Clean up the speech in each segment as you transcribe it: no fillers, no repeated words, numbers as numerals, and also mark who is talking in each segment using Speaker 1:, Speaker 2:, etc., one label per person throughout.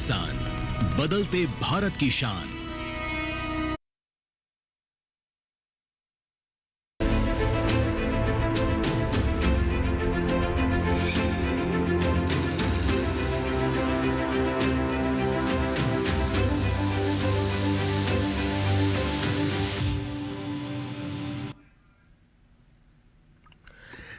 Speaker 1: किसान, बदलते भारत की शान।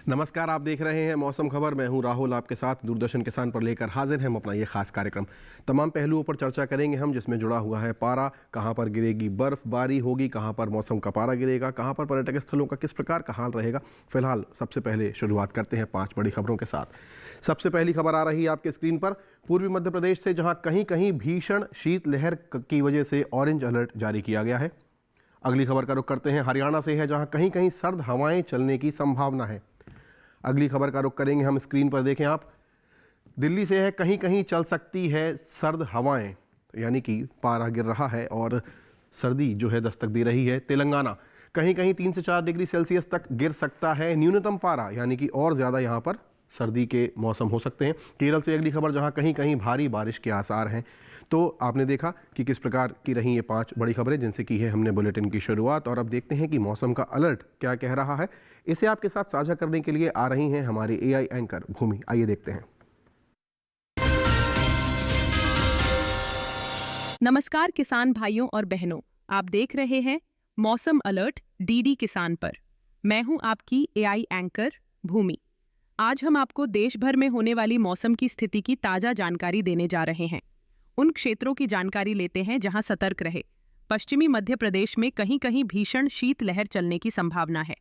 Speaker 2: नमस्कार, आप देख रहे हैं मौसम खबर। मैं हूं राहुल, आपके साथ दूरदर्शन किसान पर लेकर हाजिर हैं हम अपना ये खास कार्यक्रम। तमाम पहलुओं पर चर्चा करेंगे हम, जिसमें जुड़ा हुआ है पारा, कहां पर गिरेगी बर्फबारी होगी, कहां पर मौसम का पारा गिरेगा, कहां पर पर्यटक स्थलों का किस प्रकार का हाल रहेगा। फिलहाल सबसे पहले शुरुआत करते हैं 5 बड़ी खबरों के साथ। सबसे पहली खबर आ रही है आपके स्क्रीन पर पूर्वी मध्य प्रदेश से, जहां कहीं कहीं भीषण शीतलहर की वजह से ऑरेंज अलर्ट जारी किया गया है। अगली खबर का रुख करते हैं हरियाणा से है, जहां कहीं कहीं सर्द हवाएं चलने की संभावना है। अगली खबर का रुख करेंगे हम, स्क्रीन पर देखें आप, दिल्ली से है, कहीं कहीं चल सकती है सर्द हवाएं, यानी कि पारा गिर रहा है और सर्दी जो है दस्तक दे रही है। तेलंगाना, कहीं कहीं 3 से 4 डिग्री सेल्सियस तक गिर सकता है न्यूनतम पारा, यानी कि और ज़्यादा यहाँ पर सर्दी के मौसम हो सकते हैं। केरल से अगली खबर, जहाँ कहीं कहीं भारी बारिश के आसार हैं। तो आपने देखा कि किस प्रकार की रही ये 5 बड़ी खबरें जिनसे की है हमने बुलेटिन की शुरुआत। और अब देखते हैं कि मौसम का अलर्ट क्या कह रहा है। इसे आपके साथ साझा करने के लिए आ रही हैं हमारी एआई एंकर भूमि। आइए देखते हैं।
Speaker 3: नमस्कार किसान भाइयों और बहनों, आप देख रहे हैं मौसम अलर्ट डीडी किसान पर। मैं हूं आपकी एआई एंकर भूमि। आज हम आपको देश भर में होने वाली मौसम की स्थिति की ताजा जानकारी देने जा रहे हैं। उन क्षेत्रों की जानकारी लेते हैं जहां सतर्क रहे। पश्चिमी मध्य प्रदेश में कहीं कहीं भीषण शीतलहर चलने की संभावना है।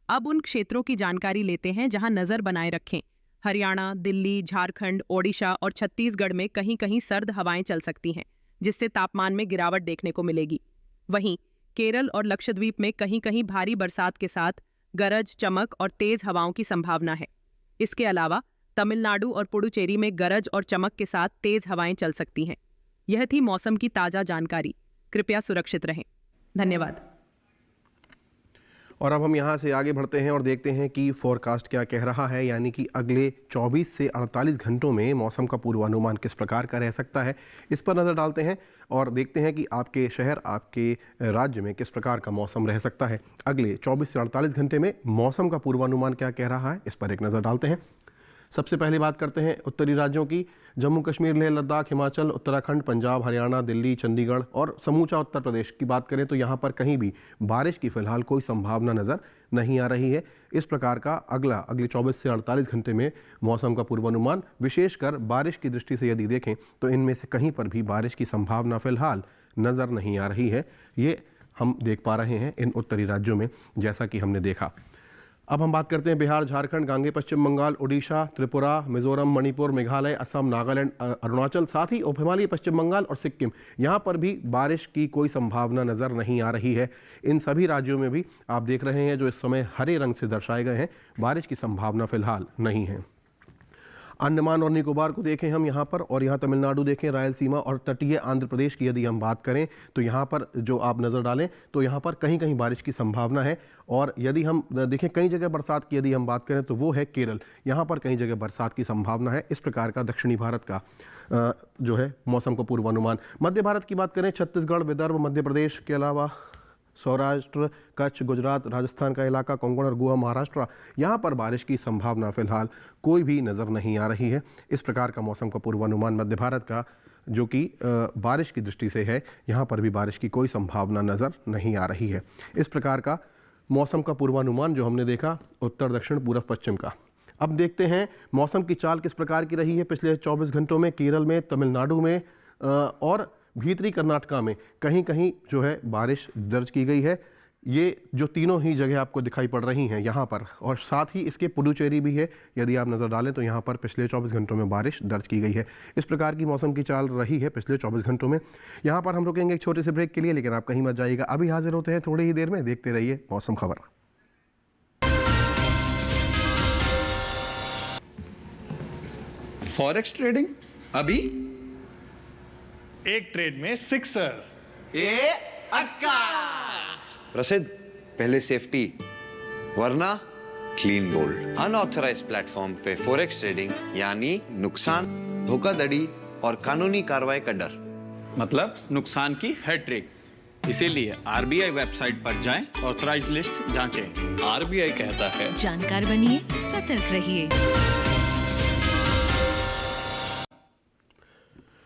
Speaker 3: अब उन क्षेत्रों की जानकारी लेते हैं जहां नजर बनाए रखें। हरियाणा, दिल्ली, झारखंड, ओडिशा और छत्तीसगढ़ में कहीं कहीं सर्द हवाएं चल सकती हैं, जिससे तापमान में गिरावट देखने को मिलेगी। वहीं केरल और लक्षद्वीप में कहीं कहीं भारी बरसात के साथ गरज, चमक और तेज हवाओं की संभावना है। इसके अलावा तमिलनाडु और पुडुचेरी में गरज और चमक के साथ तेज हवाएं चल सकती हैं। यह थी मौसम की ताजा जानकारी। कृपया सुरक्षित रहें। धन्यवाद।
Speaker 2: और अब हम यहाँ से आगे बढ़ते हैं और देखते हैं कि फोरकास्ट क्या कह रहा है, यानी कि अगले 24 से 48 घंटों में मौसम का पूर्वानुमान किस प्रकार का रह सकता है। इस पर नज़र डालते हैं और देखते हैं कि आपके शहर, आपके राज्य में किस प्रकार का मौसम रह सकता है। अगले 24 से 48 घंटे में मौसम का पूर्वानुमान क्या कह रहा है, इस पर एक नज़र डालते हैं। सबसे पहले बात करते हैं उत्तरी राज्यों की। जम्मू कश्मीर, लेह लद्दाख, हिमाचल, उत्तराखंड, पंजाब, हरियाणा, दिल्ली, चंडीगढ़ और समूचा उत्तर प्रदेश की बात करें तो यहाँ पर कहीं भी बारिश की फिलहाल कोई संभावना नज़र नहीं आ रही है। इस प्रकार का अगले 24 से 48 घंटे में मौसम का पूर्वानुमान, विशेषकर बारिश की दृष्टि से यदि देखें तो इनमें से कहीं पर भी बारिश की संभावना फिलहाल नज़र नहीं आ रही है। ये हम देख पा रहे हैं इन उत्तरी राज्यों में, जैसा कि हमने देखा। अब हम बात करते हैं बिहार, झारखंड, गांगे पश्चिम बंगाल, उड़ीसा, त्रिपुरा, मिजोरम, मणिपुर, मेघालय, असम, नागालैंड, अरुणाचल, साथ ही उप हिमालयी पश्चिम बंगाल और सिक्किम। यहाँ पर भी बारिश की कोई संभावना नज़र नहीं आ रही है। इन सभी राज्यों में भी आप देख रहे हैं जो इस समय हरे रंग से दर्शाए गए हैं, बारिश की संभावना फिलहाल नहीं है। अंडमान और निकोबार को देखें हम यहाँ पर, और यहाँ तमिलनाडु देखें, रायलसीमा और तटीय आंध्र प्रदेश की यदि हम बात करें तो यहाँ पर जो आप नज़र डालें तो यहाँ पर कहीं कहीं बारिश की संभावना है। और यदि हम देखें कई जगह बरसात की यदि हम बात करें तो वो है केरल, यहाँ पर कई जगह बरसात की संभावना है। इस प्रकार का दक्षिणी भारत का जो है मौसम का पूर्वानुमान। मध्य भारत की बात करें, छत्तीसगढ़, विदर्भ, मध्य प्रदेश के अलावा सौराष्ट्र, कच्छ, गुजरात, राजस्थान का इलाका, कोंकण और गोवा, महाराष्ट्र, यहाँ पर बारिश की संभावना फिलहाल कोई भी नज़र नहीं आ रही है। इस प्रकार का मौसम का पूर्वानुमान मध्य भारत का जो कि बारिश की दृष्टि से है, यहाँ पर भी बारिश की कोई संभावना नज़र नहीं आ रही है। इस प्रकार का मौसम का पूर्वानुमान जो हमने देखा उत्तर, दक्षिण, पूर्व, पश्चिम का। अब देखते हैं मौसम की चाल किस प्रकार की रही है पिछले 24 घंटों में। केरल में, तमिलनाडु में और भीतरी कर्नाटका में कहीं कहीं जो है बारिश दर्ज की गई है। ये जो तीनों ही जगह आपको दिखाई पड़ रही हैं यहाँ पर, और साथ ही इसके पुडुचेरी भी है। यदि आप नज़र डालें तो यहाँ पर पिछले 24 घंटों में बारिश दर्ज की गई है। इस प्रकार की मौसम की चाल रही है पिछले 24 घंटों में। यहाँ पर हम रुकेंगे एक छोटे से ब्रेक के लिए, लेकिन आप कहीं मत जाइएगा, अभी हाजिर होते हैं थोड़ी ही देर में। देखते रहिए मौसम खबर।
Speaker 4: फॉरेक्स ट्रेडिंग अभी
Speaker 5: एक ट्रेड में सिक्सर।
Speaker 4: अक्का प्रसिद्ध, पहले सेफ्टी वरना क्लीन बोल्ड। अनऑथराइज्ड प्लेटफॉर्म पे फॉरेक्स ट्रेडिंग यानी नुकसान, धोखाधड़ी और कानूनी कार्रवाई का डर।
Speaker 5: मतलब नुकसान की हैट्रिक। इसीलिए आरबीआई वेबसाइट पर जाएं, ऑथराइज्ड लिस्ट जांचें। आरबीआई कहता है,
Speaker 6: जानकार बनिए, सतर्क रहिए।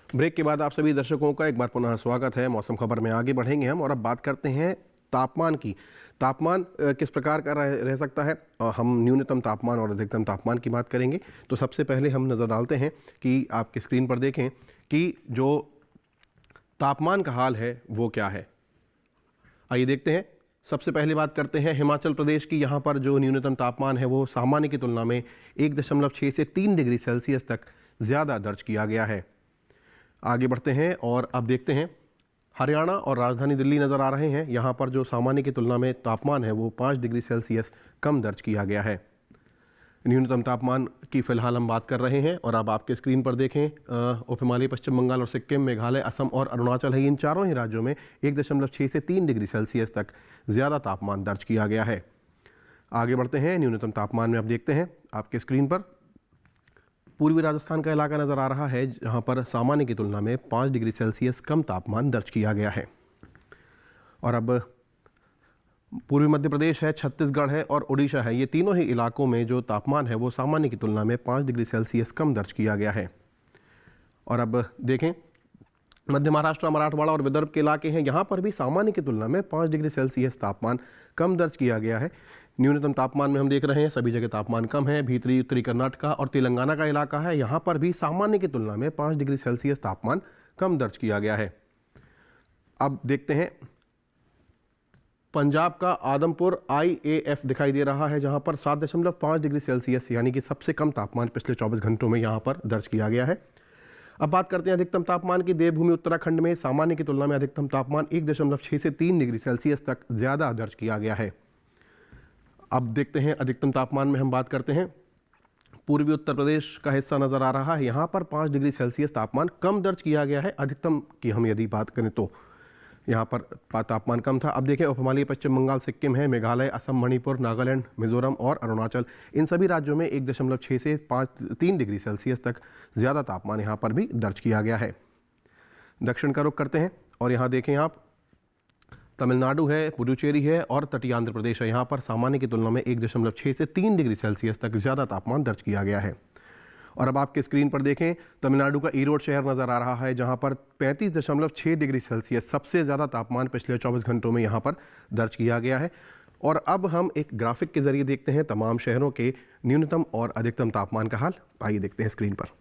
Speaker 2: ब्रेक के बाद आप सभी दर्शकों का एक बार पुनः स्वागत है। मौसम खबर में आगे बढ़ेंगे हम और अब बात करते हैं तापमान की। तापमान किस प्रकार का रह सकता है। हम न्यूनतम तापमान और अधिकतम तापमान की बात करेंगे। तो सबसे पहले हम नज़र डालते हैं कि आपकी स्क्रीन पर देखें कि जो तापमान का हाल है वो क्या है। आइए देखते हैं। सबसे पहले बात करते हैं हिमाचल प्रदेश की। यहाँ पर जो न्यूनतम तापमान है वो सामान्य की तुलना में 1.6 से 3 डिग्री सेल्सियस तक ज़्यादा दर्ज किया गया है। आगे बढ़ते हैं और अब देखते हैं हरियाणा और राजधानी दिल्ली नज़र आ रहे हैं। यहाँ पर जो सामान्य की तुलना में तापमान है वो 5 डिग्री सेल्सियस कम दर्ज किया गया है। न्यूनतम तापमान की फ़िलहाल हम बात कर रहे हैं और अब आपके स्क्रीन पर देखें उप हिमालय, पश्चिम बंगाल और सिक्किम, मेघालय, असम और अरुणाचल है। इन चारों ही राज्यों में 1.6 से 3 डिग्री सेल्सियस तक ज़्यादा तापमान दर्ज किया गया है। आगे बढ़ते हैं। न्यूनतम तापमान में अब देखते हैं आपके स्क्रीन पर पूर्वी राजस्थान का इलाका नज़र आ रहा है, जहाँ पर सामान्य की तुलना में 5 डिग्री सेल्सियस कम तापमान दर्ज किया गया है। और अब पूर्वी मध्य प्रदेश है, छत्तीसगढ़ है और उड़ीसा है। ये तीनों ही इलाकों में जो तापमान है वो सामान्य की तुलना में 5 डिग्री सेल्सियस कम दर्ज किया गया है। और अब देखें मध्य महाराष्ट्र, मराठवाड़ा और विदर्भ के इलाके हैं। यहाँ पर भी सामान्य की तुलना में 5 डिग्री सेल्सियस तापमान कम दर्ज किया गया है। न्यूनतम तापमान में हम देख रहे हैं सभी जगह तापमान कम है। भीतरी उत्तरी कर्नाटका और तेलंगाना का इलाका है, यहाँ पर भी सामान्य की तुलना में 5 डिग्री सेल्सियस तापमान कम दर्ज किया गया है। अब देखते हैं पंजाब का आदमपुर IAF दिखाई दे रहा है, जहाँ पर 7.5 डिग्री सेल्सियस यानी कि सबसे कम तापमान पिछले 24 घंटों में यहाँ पर दर्ज किया गया है। अब बात करते हैं अधिकतम तापमान की। देवभूमि उत्तराखंड में सामान्य की तुलना में अधिकतम तापमान 1.6 से 3 डिग्री सेल्सियस तक ज़्यादा दर्ज किया गया है। अब देखते हैं अधिकतम तापमान में हम बात करते हैं पूर्वी उत्तर प्रदेश का हिस्सा नज़र आ रहा है, यहाँ पर 5 डिग्री सेल्सियस तापमान कम दर्ज किया गया है। अधिकतम की हम यदि बात करें तो यहाँ पर तापमान कम था। अब देखें उप हिमालय, पश्चिम बंगाल, सिक्किम है, मेघालय, असम, मणिपुर, नागालैंड, मिजोरम और अरुणाचल, इन सभी राज्यों में 1.6 से 3 डिग्री सेल्सियस तक ज़्यादा तापमान यहाँ पर भी दर्ज किया गया है। दक्षिण का रुख करते हैं और यहाँ देखें आप तमिलनाडु है, पुडुचेरी है और तटीय आंध्र प्रदेश है। यहाँ पर सामान्य की तुलना में 1.6 से 3 डिग्री सेल्सियस तक ज़्यादा तापमान दर्ज किया गया है। और अब आपके स्क्रीन पर देखें तमिलनाडु का ईरोड शहर नज़र आ रहा है, जहाँ पर 35.6 डिग्री सेल्सियस सबसे ज़्यादा तापमान पिछले 24 घंटों में यहाँ पर दर्ज किया गया है। और अब हम एक ग्राफिक के ज़रिए देखते हैं तमाम शहरों के न्यूनतम और अधिकतम तापमान का हाल। आइए देखते हैं स्क्रीन पर।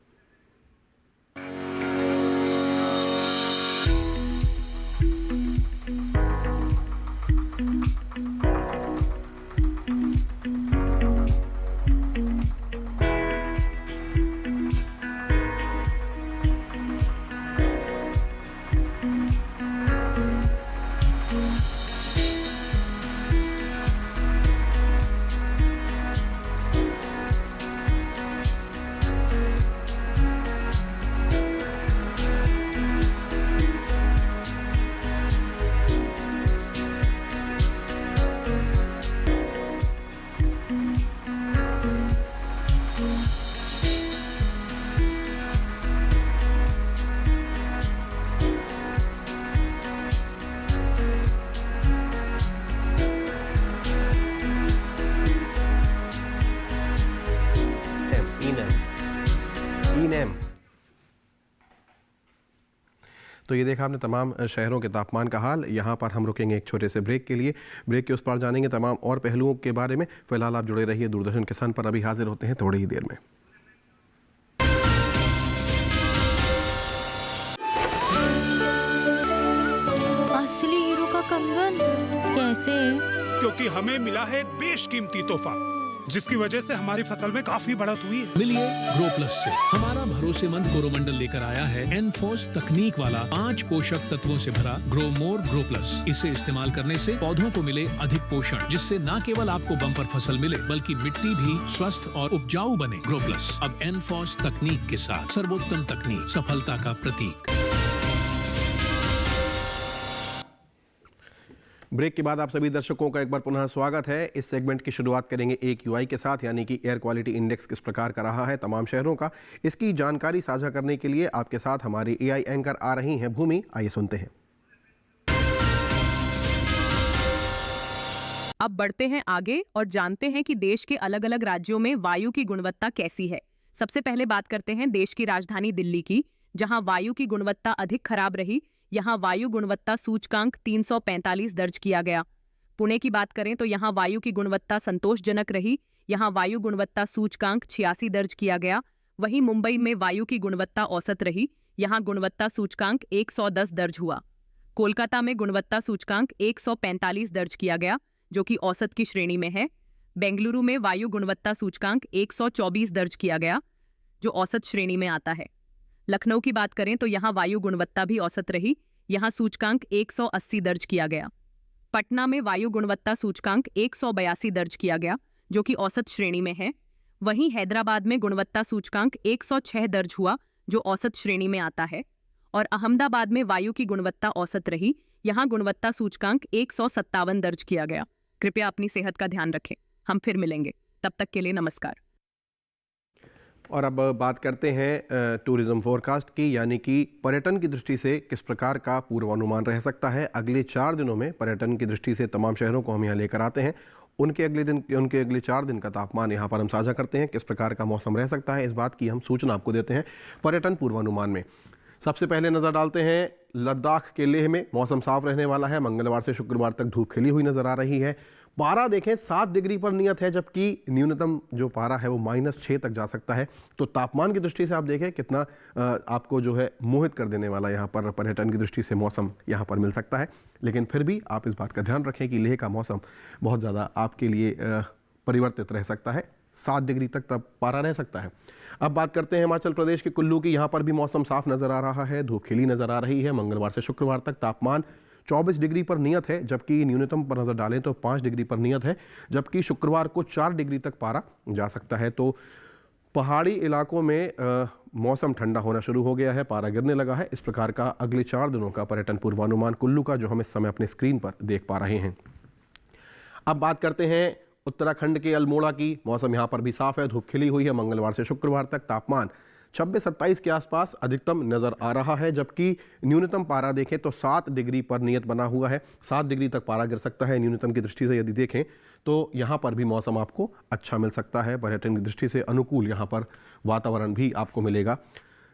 Speaker 2: तो ये देखा आपने तमाम शहरों के तापमान का हाल। यहाँ पर हम रुकेंगे एक छोटे से ब्रेक के लिए। ब्रेक के उस पार जानेंगे तमाम और पहलुओं के बारे में। फिलहाल आप जुड़े रहिए दूरदर्शन किसान पर। अभी हाजिर होते हैं थोड़ी ही देर में।
Speaker 7: असली हीरो का कंगन कैसे?
Speaker 8: क्योंकि हमें मिला है एक बेशकीमती तोहफा, जिसकी वजह से हमारी फसल में काफी बढ़त हुई है।
Speaker 1: मिलिए ग्रो प्लस से। हमारा भरोसेमंद कोरोमंडल लेकर आया है एनफोर्स तकनीक वाला 5 पोषक तत्वों से भरा ग्रो मोर ग्रो प्लस। इसे इस्तेमाल करने से पौधों को मिले अधिक पोषण, जिससे न केवल आपको बम्पर फसल मिले बल्कि मिट्टी भी स्वस्थ और उपजाऊ बने। ग्रो प्लस अब एनफोर्स तकनीक के साथ, सर्वोत्तम तकनीक, सफलता का प्रतीक।
Speaker 2: ब्रेक के बाद आप सभी दर्शकों का एक बार पुनः स्वागत है। इस सेगमेंट की शुरुआत करेंगे एक यूआई के साथ, यानी कि एयर क्वालिटी इंडेक्स किस प्रकार का रहा है तमाम शहरों का। इसकी जानकारी साझा करने के लिए आपके साथ हमारी एआई एंकर आ रही हैं भूमि। आइए सुनते हैं।
Speaker 3: अब बढ़ते हैं आगे और जानते हैं कि देश के अलग अलग राज्यों में वायु की गुणवत्ता कैसी है। सबसे पहले बात करते हैं देश की राजधानी दिल्ली की, जहां वायु की गुणवत्ता अधिक खराब रही। यहां वायु गुणवत्ता सूचकांक 345 दर्ज किया गया। पुणे की बात करें तो यहां वायु की गुणवत्ता संतोषजनक रही। यहां वायु गुणवत्ता सूचकांक 86 दर्ज किया गया। वहीं मुंबई में वायु की गुणवत्ता औसत रही। यहां गुणवत्ता सूचकांक 110 दर्ज हुआ। कोलकाता में गुणवत्ता सूचकांक 145 दर्ज किया गया, जो कि औसत की श्रेणी में है। बेंगलुरु में वायु गुणवत्ता सूचकांक 124 दर्ज किया गया, जो औसत श्रेणी में आता है। लखनऊ की बात करें तो यहाँ वायु गुणवत्ता भी औसत रही। यहाँ सूचकांक 180 दर्ज किया गया। पटना में वायु गुणवत्ता सूचकांक 182 दर्ज किया गया, जो कि औसत श्रेणी में है। वहीं हैदराबाद में गुणवत्ता सूचकांक 106 दर्ज हुआ, जो औसत श्रेणी में आता है। और अहमदाबाद में वायु की गुणवत्ता औसत रही। यहाँ गुणवत्ता सूचकांक 157 दर्ज किया गया। कृपया अपनी सेहत का ध्यान रखें। हम फिर मिलेंगे, तब तक के लिए नमस्कार।
Speaker 2: और अब बात करते हैं टूरिज्म फोरकास्ट की, यानी कि पर्यटन की दृष्टि से किस प्रकार का पूर्वानुमान रह सकता है। अगले 4 दिनों में पर्यटन की दृष्टि से तमाम शहरों को हम यहाँ लेकर आते हैं। उनके अगले 4 दिन का तापमान यहाँ पर हम साझा करते हैं। किस प्रकार का मौसम रह सकता है, इस बात की हम सूचना आपको देते हैं पर्यटन पूर्वानुमान में। सबसे पहले नज़र डालते हैं लद्दाख के लेह में मौसम साफ रहने वाला है। मंगलवार से शुक्रवार तक धूप खिली हुई नजर आ रही है। पारा देखें 7 डिग्री पर नियत है, जबकि न्यूनतम जो पारा है वो -6 तक जा सकता है। तो तापमान की दृष्टि से आप देखें कितना आपको जो है मोहित कर देने वाला यहाँ पर पर्यटन की दृष्टि से मौसम यहाँ पर मिल सकता है। लेकिन फिर भी आप इस बात का ध्यान रखें कि लेह का मौसम बहुत ज़्यादा आपके लिए परिवर्तित रह सकता है। 7 डिग्री तक तब पारा रह सकता है। अब बात करते हैं हिमाचल प्रदेश के कुल्लू की। यहाँ पर भी मौसम साफ नज़र आ रहा है, धूप खिली नज़र आ रही है। मंगलवार से शुक्रवार तक तापमान 24 डिग्री पर नियत है, जबकि न्यूनतम पर नज़र डालें तो 5 डिग्री पर नियत है, जबकि शुक्रवार को 4 डिग्री तक पारा जा सकता है। तो पहाड़ी इलाकों में मौसम ठंडा होना शुरू हो गया है, पारा गिरने लगा है। इस प्रकार का अगले 4 दिनों का पर्यटन पूर्वानुमान कुल्लू का, जो हम इस समय अपने स्क्रीन पर देख पा रहे हैं। अब बात करते हैं उत्तराखंड के अल्मोड़ा की। मौसम यहाँ पर भी साफ है, धूप खिली हुई है। मंगलवार से शुक्रवार तक तापमान 26-27 के आसपास अधिकतम नज़र आ रहा है, जबकि न्यूनतम पारा देखें तो 7 डिग्री पर नियत बना हुआ है। 7 डिग्री तक पारा गिर सकता है। न्यूनतम की दृष्टि से यदि देखें तो यहाँ पर भी मौसम आपको अच्छा मिल सकता है। पर्यटन की दृष्टि से अनुकूल यहाँ पर वातावरण भी आपको मिलेगा।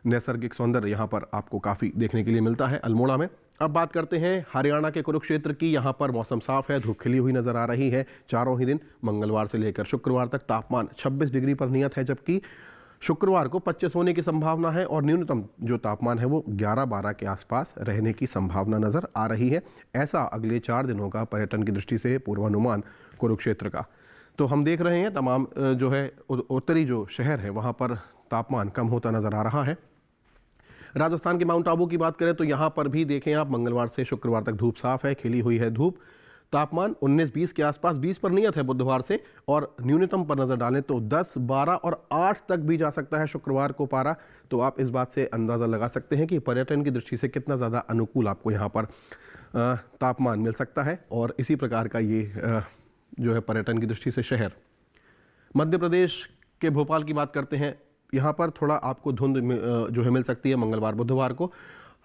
Speaker 2: नैसर्गिक सौंदर्य यहाँ पर आपको काफ़ी देखने के लिए मिलता है अल्मोड़ा में। अब बात करते हैं हरियाणा के कुरुक्षेत्र की। यहाँ पर मौसम साफ है, धूप खिली हुई नज़र आ रही है चारों ही दिन। मंगलवार से लेकर शुक्रवार तक तापमान 26 डिग्री पर नियत है, जबकि शुक्रवार को 25 होने की संभावना है और न्यूनतम जो तापमान है वो 11-12 के आसपास रहने की संभावना नज़र आ रही है। ऐसा अगले 4 दिनों का पर्यटन की दृष्टि से पूर्वानुमान कुरुक्षेत्र का। तो हम देख रहे हैं तमाम जो है उत्तरी जो शहर है वहाँ पर तापमान कम होता नज़र आ रहा है। राजस्थान के माउंट आबू की बात करें तो यहाँ पर भी देखें आप, मंगलवार से शुक्रवार तक धूप साफ है, खिली हुई है धूप। तापमान 19-20 के आसपास, 20 पर नियत है बुधवार से, और न्यूनतम पर नज़र डालें तो 10, 12 और 8 तक भी जा सकता है शुक्रवार को पारा। तो आप इस बात से अंदाज़ा लगा सकते हैं कि पर्यटन की दृष्टि से कितना ज़्यादा अनुकूल आपको यहाँ पर तापमान मिल सकता है। और इसी प्रकार का ये जो है पर्यटन की दृष्टि से शहर। मध्य प्रदेश के भोपाल की बात करते हैं। यहाँ पर थोड़ा आपको धुंध जो है मिल सकती है मंगलवार बुधवार को।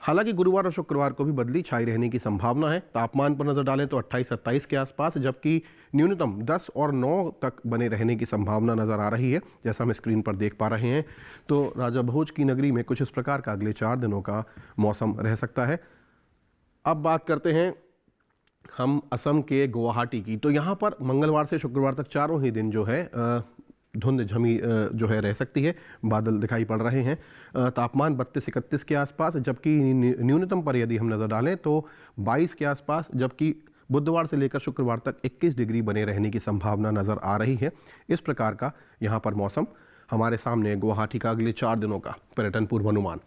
Speaker 2: हालांकि गुरुवार और शुक्रवार को भी बदली छाई रहने की संभावना है। तापमान पर नज़र डालें तो 28-27 के आसपास, जबकि न्यूनतम 10 और 9 तक बने रहने की संभावना नज़र आ रही है, जैसा हम स्क्रीन पर देख पा रहे हैं। तो राजा भोज की नगरी में कुछ इस प्रकार का अगले 4 दिनों का मौसम रह सकता है। अब बात करते हैं हम असम के गुवाहाटी की। तो यहाँ पर मंगलवार से शुक्रवार तक चारों ही दिन जो है धुंध झमी जो है रह सकती है, बादल दिखाई पड़ रहे हैं। तापमान 32-31 के आसपास, जबकि न्यूनतम पर यदि हम नज़र डालें तो 22 के आसपास, जबकि बुधवार से लेकर शुक्रवार तक 21 डिग्री बने रहने की संभावना नज़र आ रही है। इस प्रकार का यहाँ पर मौसम हमारे सामने गुवाहाटी का अगले 4 दिनों का पर्यटन पूर्वानुमान।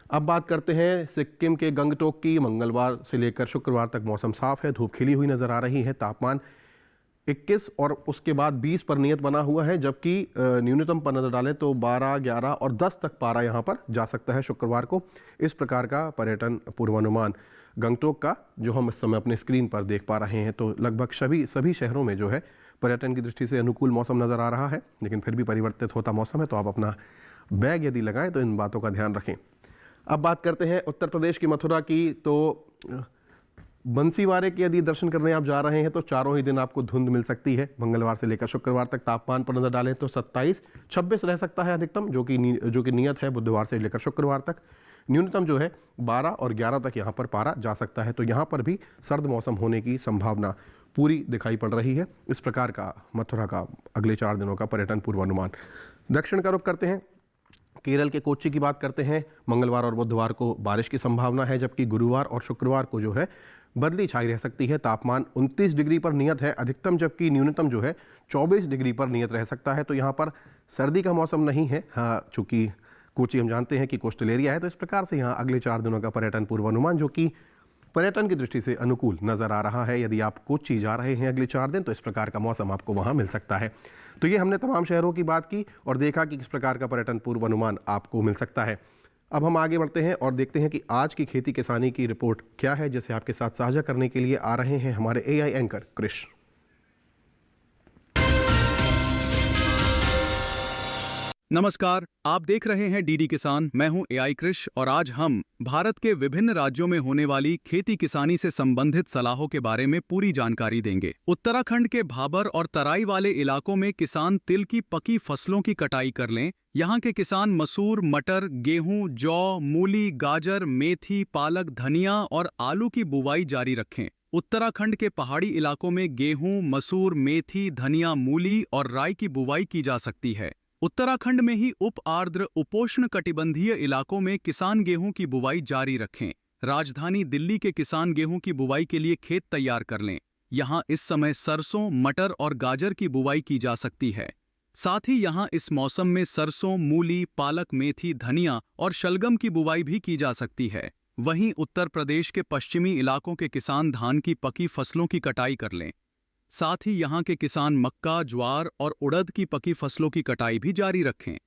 Speaker 2: अब बात करते हैं सिक्किम के गंगटोक की। मंगलवार से लेकर शुक्रवार तक मौसम साफ है, धूप खिली हुई नज़र आ रही है। तापमान 21 और उसके बाद 20 पर नियत बना हुआ है, जबकि न्यूनतम पर नजर डालें तो 12, 11 और 10 तक पारा यहां पर जा सकता है शुक्रवार को। इस प्रकार का पर्यटन पूर्वानुमान गंगटोक का जो हम इस समय अपने स्क्रीन पर देख पा रहे हैं। तो लगभग सभी शहरों में जो है पर्यटन की दृष्टि से अनुकूल मौसम नज़र आ रहा है, लेकिन फिर भी परिवर्तित होता मौसम है, तो आप अपना बैग यदि लगाएं तो इन बातों का ध्यान रखें। अब बात करते हैं उत्तर प्रदेश की मथुरा की। तो बंसीवाड़े के यदि दर्शन करने आप जा रहे हैं तो चारों ही दिन आपको धुंध मिल सकती है। मंगलवार से लेकर शुक्रवार तक तापमान पर नजर डालें तो 27, 26 रह सकता है अधिकतम, जो कि नियत है बुधवार से लेकर शुक्रवार तक। न्यूनतम जो है 12 और 11 तक यहाँ पर पारा जा सकता है। तो यहाँ पर भी सर्द मौसम होने की संभावना पूरी दिखाई पड़ रही है। इस प्रकार का मथुरा का अगले 4 दिनों का पर्यटन पूर्वानुमान। दक्षिण का रुख करते हैं, केरल के कोच्चि की बात करते हैं। मंगलवार और बुधवार को बारिश की संभावना है, जबकि गुरुवार और शुक्रवार को जो है बदली छाई रह सकती है। तापमान 29 डिग्री पर नियत है अधिकतम, जबकि न्यूनतम जो है 24 डिग्री पर नियत रह सकता है। तो यहाँ पर सर्दी का मौसम नहीं है। हाँ, चूँकि कोच्चि हम जानते हैं कि कोस्टल एरिया है, तो इस प्रकार से यहाँ अगले 4 दिनों का पर्यटन पूर्वानुमान जो कि पर्यटन की दृष्टि से अनुकूल नजर आ रहा है। यदि आप कोच्चि जा रहे हैं अगले 4 दिन तो इस प्रकार का मौसम आपको वहाँ मिल सकता है। तो ये हमने तमाम शहरों की बात की और देखा कि किस प्रकार का पर्यटन पूर्वानुमान आपको मिल सकता है। अब हम आगे बढ़ते हैं और देखते हैं कि आज की खेती किसानी की रिपोर्ट क्या है, जिसे आपके साथ साझा करने के लिए आ रहे हैं हमारे एआई एंकर कृष।
Speaker 9: नमस्कार, आप देख रहे हैं डीडी किसान। मैं हूं एआई कृष और आज हम भारत के विभिन्न राज्यों में होने वाली खेती किसानी से संबंधित सलाहों के बारे में पूरी जानकारी देंगे। उत्तराखंड के भाबर और तराई वाले इलाकों में किसान तिल की पकी फसलों की कटाई कर लें। यहाँ के किसान मसूर, मटर, गेहूं, जौ, मूली, गाजर, मेथी, पालक, धनिया और आलू की बुवाई जारी रखें। उत्तराखंड के पहाड़ी इलाकों में गेहूं, मसूर, मेथी, धनिया, मूली और राई की बुवाई की जा सकती है। उत्तराखंड में ही उप आर्द्र उपोष्ण कटिबंधीय इलाकों में किसान गेहूं की बुवाई जारी रखें। राजधानी दिल्ली के किसान गेहूं की बुवाई के लिए खेत तैयार कर लें। यहां इस समय सरसों, मटर और गाजर की बुवाई की जा सकती है। साथ ही यहां इस मौसम में सरसों, मूली, पालक, मेथी, धनिया और शलगम की बुवाई भी की जा सकती है। वहीं उत्तर प्रदेश के पश्चिमी इलाकों के किसान धान की पकी फसलों की कटाई कर लें। साथ ही यहाँ के किसान मक्का, ज्वार और उड़द की पकी फसलों की कटाई भी जारी रखें।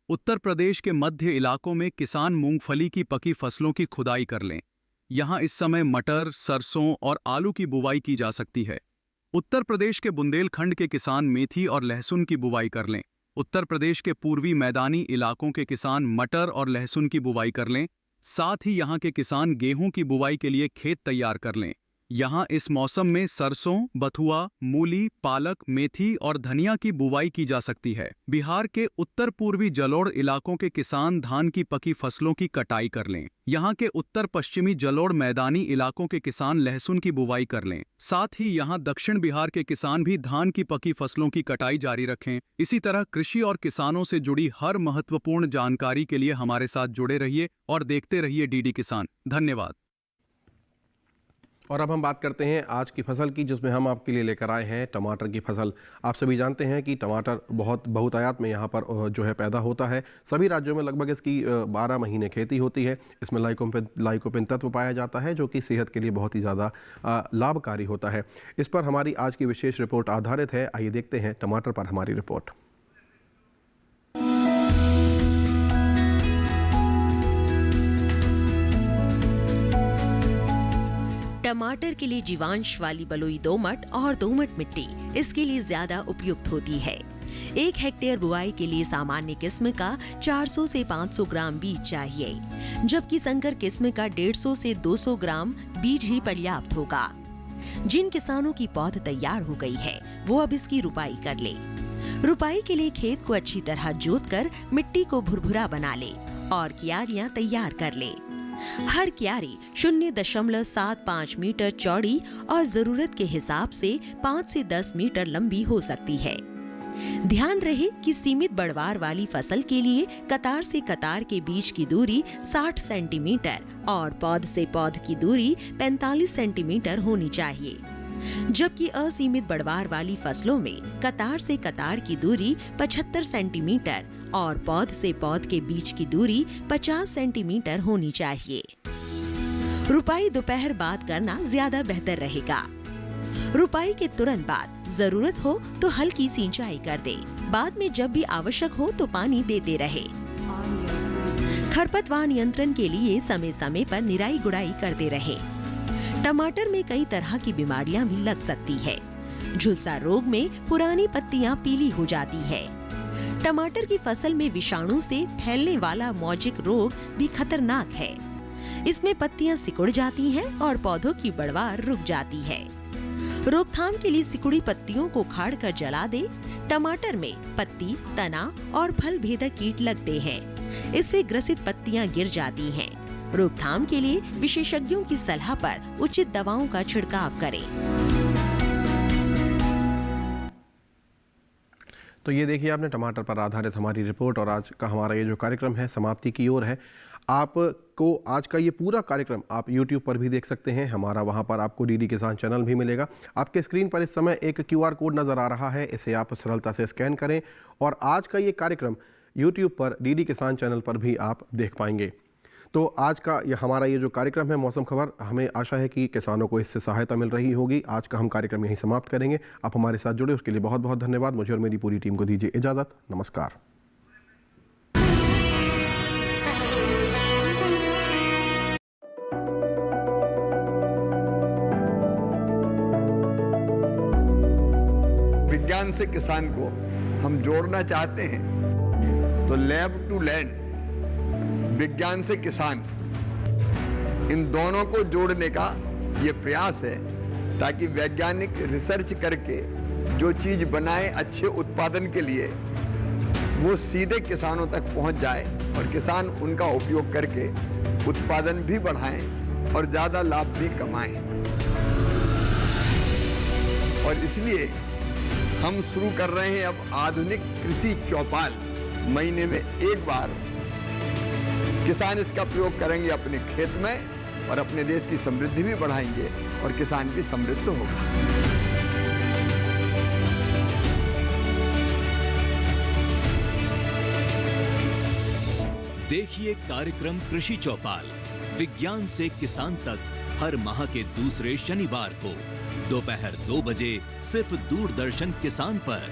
Speaker 9: उत्तर प्रदेश के मध्य इलाकों में किसान मूंगफली की पकी फसलों की खुदाई कर लें। यहाँ इस समय मटर, सरसों और आलू की बुवाई की जा सकती है। उत्तर प्रदेश के बुंदेलखंड के किसान मेथी और लहसुन की बुवाई कर लें। उत्तर प्रदेश के पूर्वी मैदानी इलाकों के किसान मटर और लहसुन की बुवाई कर लें। साथ ही यहाँ के किसान गेहूं की बुवाई के लिए खेत तैयार कर लें। यहाँ इस मौसम में सरसों, बथुआ, मूली, पालक, मेथी और धनिया की बुवाई की जा सकती है। बिहार के उत्तर पूर्वी जलोढ़ इलाकों के किसान धान की पकी फसलों की कटाई कर लें। यहाँ के उत्तर पश्चिमी जलोढ़ मैदानी इलाकों के किसान लहसुन की बुवाई कर लें। साथ ही यहाँ दक्षिण बिहार के किसान भी धान की पकी फसलों की कटाई जारी रखें। इसी तरह कृषि और किसानों से जुड़ी हर महत्वपूर्ण जानकारी के लिए हमारे साथ जुड़े रहिए और देखते रहिए डीडी किसान। धन्यवाद।
Speaker 2: और अब हम बात करते हैं आज की फसल की, जिसमें हम आपके लिए लेकर आए हैं टमाटर की फसल। आप सभी जानते हैं कि टमाटर बहुतायत में यहाँ पर जो है पैदा होता है। सभी राज्यों में लगभग इसकी 12 महीने खेती होती है। इसमें लाइकोपिन तत्व पाया जाता है, जो कि सेहत के लिए बहुत ही ज़्यादा लाभकारी होता है। इस पर हमारी आज की विशेष रिपोर्ट आधारित है। आइए देखते हैं टमाटर पर हमारी रिपोर्ट।
Speaker 10: टमाटर के लिए जीवांश वाली बलुई दोमट और दोमट मिट्टी इसके लिए ज्यादा उपयुक्त होती है। 1 हेक्टेयर बुआई के लिए सामान्य किस्म का 400 से 500 ग्राम बीज चाहिए, जबकि संकर किस्म का 150 से 200 ग्राम बीज ही पर्याप्त होगा। जिन किसानों की पौध तैयार हो गई है वो अब इसकी रुपाई कर ले। रुपाई के लिए खेत को अच्छी तरह जोतकर मिट्टी को भुरभुरा बना ले और क्यारियां तैयार कर ले। हर क्यारी 0.75 मीटर चौड़ी और जरूरत के हिसाब से 5 से 10 मीटर लंबी हो सकती है। ध्यान रहे कि सीमित बढ़वार वाली फसल के लिए कतार से कतार के बीच की दूरी 60 सेंटीमीटर और पौध से पौध की दूरी 45 सेंटीमीटर होनी चाहिए, जबकि असीमित बढ़वार वाली फसलों में कतार से कतार की दूरी 75 सेंटीमीटर और पौध से पौध के बीच की दूरी 50 सेंटीमीटर होनी चाहिए। रुपाई दोपहर बाद करना ज्यादा बेहतर रहेगा। रुपाई के तुरंत बाद जरूरत हो तो हल्की सिंचाई कर दे। बाद में जब भी आवश्यक हो तो पानी देते रहे। खरपतवार नियंत्रण के लिए समय समय पर निराई गुड़ाई करते रहे। टमाटर में कई तरह की बीमारियां भी लग सकती है। झुलसा रोग में पुरानी पत्तियां पीली हो जाती है। टमाटर की फसल में विषाणु से फैलने वाला मौजिक रोग भी खतरनाक है। इसमें पत्तियां सिकुड़ जाती हैं और पौधों की बढ़वार रुक जाती है। रोकथाम के लिए सिकुड़ी पत्तियों को उखाड़ कर जला दे। टमाटर में पत्ती, तना और फल भेदक कीट लगते हैं। इससे ग्रसित पत्तियां गिर जाती हैं। रोकथाम के लिए विशेषज्ञों की सलाह पर उचित दवाओं का छिड़काव करें।
Speaker 2: तो ये देखिए आपने टमाटर पर आधारित हमारी रिपोर्ट, और आज का हमारा ये जो कार्यक्रम है समाप्ति की ओर है। आपको आज का ये पूरा कार्यक्रम आप YouTube पर भी देख सकते हैं। हमारा वहाँ पर आपको DD किसान चैनल भी मिलेगा। आपके स्क्रीन पर इस समय एक QR कोड नज़र आ रहा है, इसे आप सरलता से स्कैन करें और आज का ये कार्यक्रम YouTube पर DD किसान चैनल पर भी आप देख पाएंगे। तो आज का हमारा ये जो कार्यक्रम है मौसम खबर, हमें आशा है कि किसानों को इससे सहायता मिल रही होगी। आज का हम कार्यक्रम यहीं समाप्त करेंगे। आप हमारे साथ जुड़े उसके लिए बहुत बहुत धन्यवाद। मुझे और मेरी पूरी टीम को दीजिए इजाज़त। नमस्कार।
Speaker 11: विज्ञान से किसान को हम जोड़ना चाहते हैं तो लैब टू लैंड, विज्ञान से किसान, इन दोनों को जोड़ने का ये प्रयास है ताकि वैज्ञानिक रिसर्च करके जो चीज बनाए अच्छे उत्पादन के लिए, वो सीधे किसानों तक पहुंच जाए और किसान उनका उपयोग करके उत्पादन भी बढ़ाएं और ज्यादा लाभ भी कमाएं। और इसलिए हम शुरू कर रहे हैं अब आधुनिक कृषि चौपाल। महीने में एक बार किसान इसका प्रयोग करेंगे अपने खेत में और अपने देश की समृद्धि भी बढ़ाएंगे और किसान भी समृद्ध होगा।
Speaker 12: देखिए कार्यक्रम कृषि चौपाल, विज्ञान से किसान तक, हर माह के दूसरे शनिवार को दोपहर 2 बजे सिर्फ दूरदर्शन किसान पर।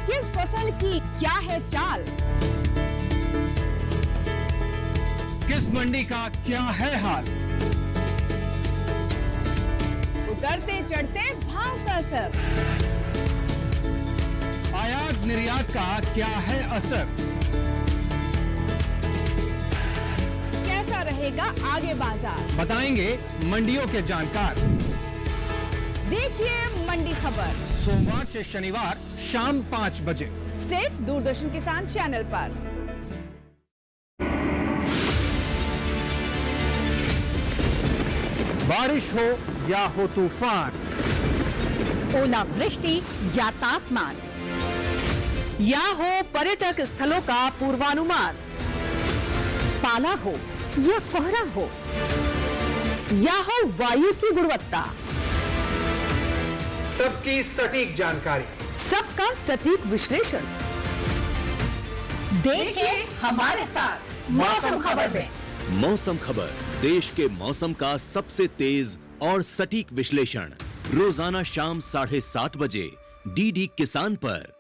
Speaker 13: किस फसल की क्या है चाल,
Speaker 14: किस मंडी का क्या है हाल,
Speaker 13: उतरते चढ़ते भाव का असर,
Speaker 14: आयात निर्यात का क्या है असर,
Speaker 13: कैसा रहेगा आगे बाजार,
Speaker 14: बताएंगे मंडियों के जानकार।
Speaker 13: देखिए मंडी खबर
Speaker 14: सोमवार से शनिवार शाम 5 बजे
Speaker 13: सिर्फ दूरदर्शन किसान चैनल पर।
Speaker 14: बारिश हो या हो तूफान,
Speaker 13: ओलावृष्टि या तापमान, या हो पर्यटक स्थलों का पूर्वानुमान, पाला हो या कोहरा हो, या हो वायु की गुणवत्ता,
Speaker 14: सबकी सटीक जानकारी,
Speaker 13: सबका सटीक विश्लेषण। देखिए हमारे साथ मौसम खबर में।
Speaker 12: मौसम खबर, देश के मौसम का सबसे तेज और सटीक विश्लेषण, रोजाना शाम 7:30 बजे DD किसान पर।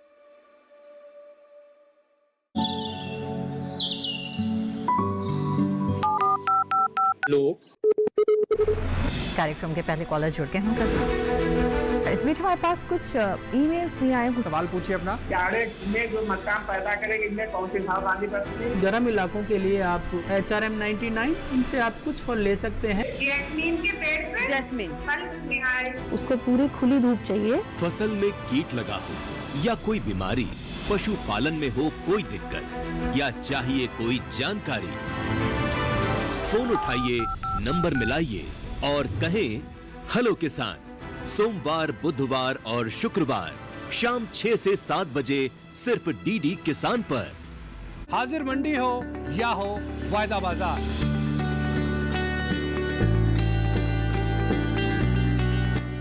Speaker 15: कार्यक्रम के पहले कॉलर जुड़ के होंगे। इस बीच हमारे पास कुछ ईमेल्स भी आए हैं।
Speaker 14: सवाल पूछिए अपना।
Speaker 16: में जो मकान पैदा करेंगे इनमें कौन सी सावधानी बरतनी है?
Speaker 17: गर्म इलाकों के लिए आप HRM 99, इनसे आप कुछ फल ले सकते हैं।
Speaker 16: जैस्मीन के पेड़ पे
Speaker 13: जैस्मीन
Speaker 15: उसको पूरी खुली धूप चाहिए।
Speaker 12: फसल में कीट लगा हो या कोई बीमारी, पशुपालन में हो कोई दिक्कत या चाहिए कोई जानकारी, फोन उठाइए, नंबर मिलाइए और कहें हेलो किसान। सोमवार, बुधवार और शुक्रवार शाम 6 से 7 बजे सिर्फ DD किसान पर।
Speaker 14: हाजिर मंडी हो या हो वायदा बाजार,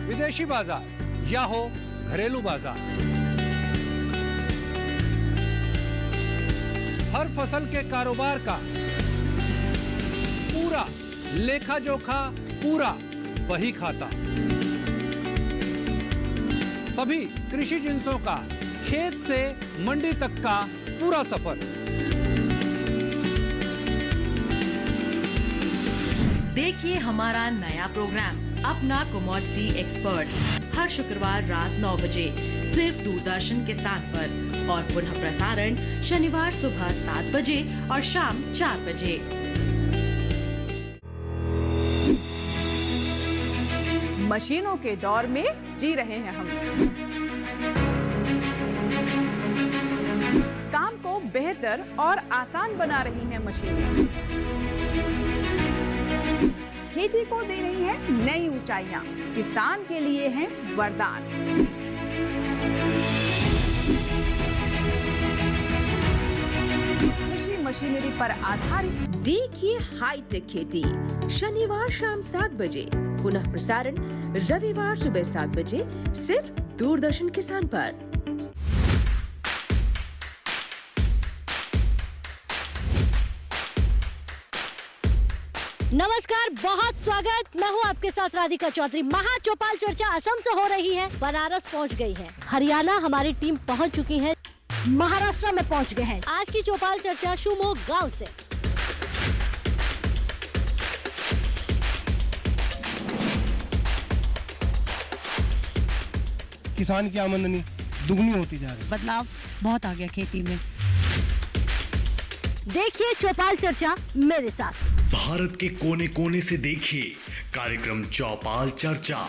Speaker 14: विदेशी बाजार या हो घरेलू बाजार, हर फसल के कारोबार का पूरा लेखा जोखा, पूरा बही खाता। सभी कृषि जिंसों का खेत से मंडी तक का पूरा सफर।
Speaker 6: देखिए हमारा नया प्रोग्राम अपना कमोडिटी एक्सपर्ट हर शुक्रवार रात 9 बजे सिर्फ दूरदर्शन किसान पर और पुनः प्रसारण शनिवार सुबह 7 बजे और शाम 4 बजे।
Speaker 13: मशीनों के दौर में जी रहे हैं हम। काम को बेहतर और आसान बना रही हैं मशीनें। खेती को दे रही है नई ऊंचाइयां, किसान के लिए है वरदान। कृषि मशीनरी पर आधारित
Speaker 10: देखिए हाईटेक खेती शनिवार शाम 7 बजे, पुनः प्रसारण रविवार सुबह 7 बजे सिर्फ दूरदर्शन किसान पर।
Speaker 18: नमस्कार, बहुत स्वागत। मैं हूँ आपके साथ राधिका चौधरी। महा चौपाल चर्चा असम से हो रही है, बनारस पहुँच गई है, हरियाणा हमारी टीम पहुँच चुकी है, महाराष्ट्र में पहुँच गए हैं। आज की चौपाल चर्चा शिवमोगा गांव से।
Speaker 19: किसान की आमदनी दुगनी होती जा रही है।
Speaker 18: बदलाव बहुत आ गया खेती में। देखिए चौपाल चर्चा मेरे साथ।
Speaker 20: भारत के कोने कोने से देखिए कार्यक्रम चौपाल चर्चा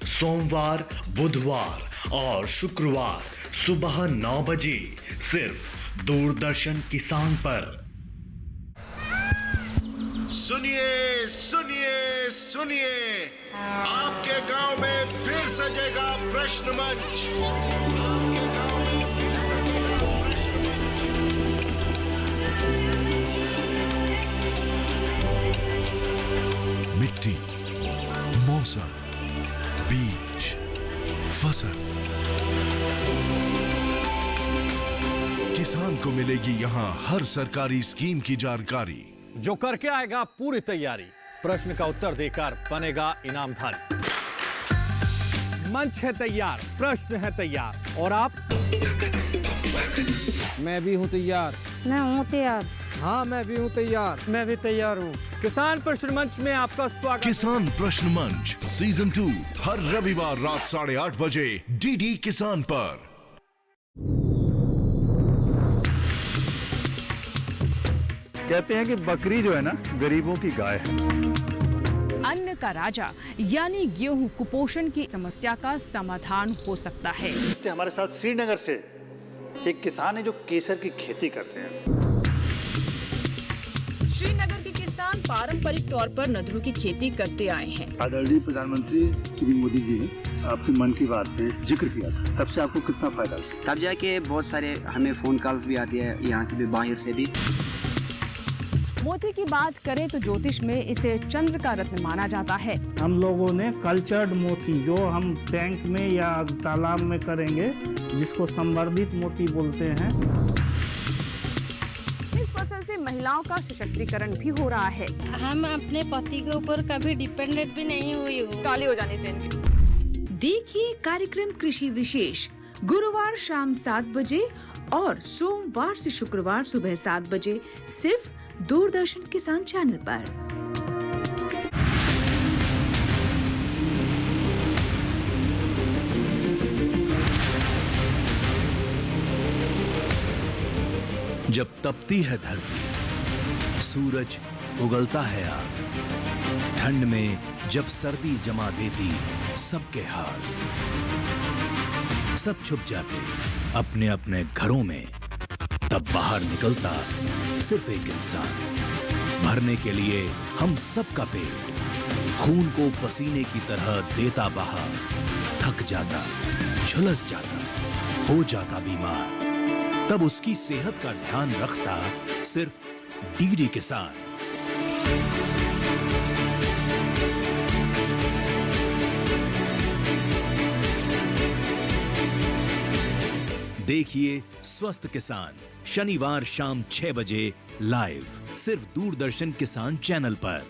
Speaker 20: सोमवार, बुधवार और शुक्रवार सुबह 9 बजे सिर्फ दूरदर्शन किसान पर।
Speaker 21: सुनिए सुनिए सुनिए, आपके गांव में फिर सजेगा प्रश्न मंच। आपके गांव में फिर सजेगा प्रश्न मंच।
Speaker 22: मिट्टी, मौसम, बीज, फसल, किसान को मिलेगी यहाँ हर सरकारी स्कीम की जानकारी।
Speaker 14: जो करके आएगा पूरी तैयारी, प्रश्न का उत्तर देकर बनेगा इनामधारी। मंच है तैयार, प्रश्न है तैयार, और आप?
Speaker 23: मैं भी हूँ तैयार।
Speaker 18: मैं हूँ तैयार।
Speaker 23: हाँ, मैं भी हूँ तैयार।
Speaker 17: मैं भी तैयार हूँ।
Speaker 14: किसान प्रश्न मंच में आपका स्वागत।
Speaker 22: किसान प्रश्न मंच सीजन 2 हर रविवार रात 8:30 बजे डीडी किसान पर।
Speaker 24: कहते हैं कि बकरी जो है ना, गरीबों की गाय है।
Speaker 13: अन्न का राजा यानी गेहूं कुपोषण की समस्या का समाधान हो सकता है।
Speaker 24: हमारे साथ श्रीनगर से एक किसान है जो केसर की खेती करते हैं।
Speaker 13: श्रीनगर के किसान पारंपरिक तौर पर नदरू की खेती करते आए हैं।
Speaker 24: आदरणीय प्रधानमंत्री श्री मोदी जी ने आपकी मन की बात पे जिक्र किया था, तब से आपको कितना फायदा हुआ?
Speaker 25: तब जाके बहुत सारे हमें फोन कॉल्स भी आती है, यहाँ से भी बाहर से भी।
Speaker 13: मोती की बात करें तो ज्योतिष में इसे चंद्र का रत्न माना जाता है।
Speaker 17: हम लोगों ने कल्चर्ड मोती जो हम टैंक में या तालाब में करेंगे, जिसको संवर्धित मोती बोलते हैं।
Speaker 13: इस फसल से महिलाओं का सशक्तिकरण भी हो रहा है।
Speaker 18: हम अपने पति के ऊपर कभी डिपेंडेंट भी नहीं हुई हूँ।
Speaker 13: काली हो जाने से।
Speaker 10: देखिए कार्यक्रम कृषि विशेष गुरुवार शाम 7 बजे और सोमवार से शुक्रवार सुबह 7 बजे सिर्फ दूरदर्शन किसान चैनल पर।
Speaker 12: जब तपती है धरती, सूरज उगलता है आग, ठंड में जब सर्दी जमा देती सबके हाल, सब छुप जाते अपने अपने घरों में, तब बाहर निकलता सिर्फ एक इंसान, भरने के लिए हम सबका पेट, खून को पसीने की तरह देता बहा, थक जाता, झुलस जाता, हो जाता बीमार, तब उसकी सेहत का ध्यान रखता सिर्फ डीडी किसान। देखिए स्वस्थ किसान शनिवार शाम 6 बजे लाइव सिर्फ दूरदर्शन किसान चैनल पर।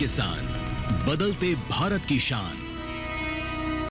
Speaker 12: किसान, बदलते भारत की शान।